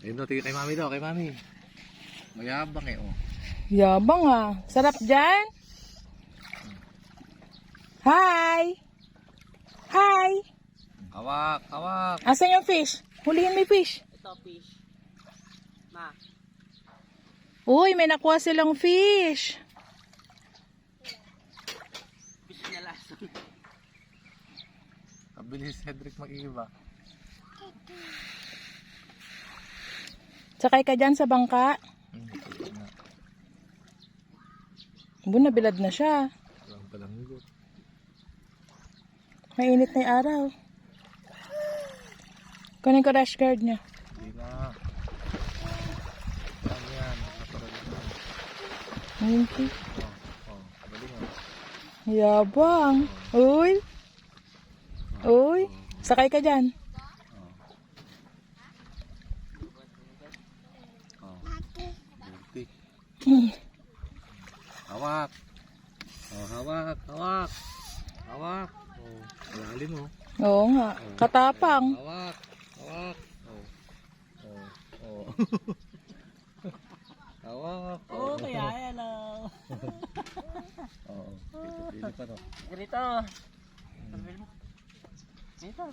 Ayun daw, tingin kay mami daw, kay mami. Mayabang eh, oh. Yabang ah. Sarap dyan. Hi! Hi! Hawak, hawak. Asan yung fish? Hulihin mo yung fish. Ito, fish. Ma. Uy, may nakuha silang fish. Fish na laso. Kabilis Cedric mag-iiba. Sakay ka dyan sa bangka. Nabilad na siya. Walang palanggot. Mainit na yung araw. Kunin ko rash guard niya. Hindi na. Yan yan. Naparalit na. Hindi. Galing ah. Yabang. Uy. Uy. Sakay ka dyan. Buti. Hawak. Oh, hawak, hawak. Hawak. Oh, lalim mo. Oo nga. Katapang. Hawak. Hawak. Oh. Oh. Oh. Hawak. Oo, kaya yan o. Oo. Dito pa no. Ganito. Ganito.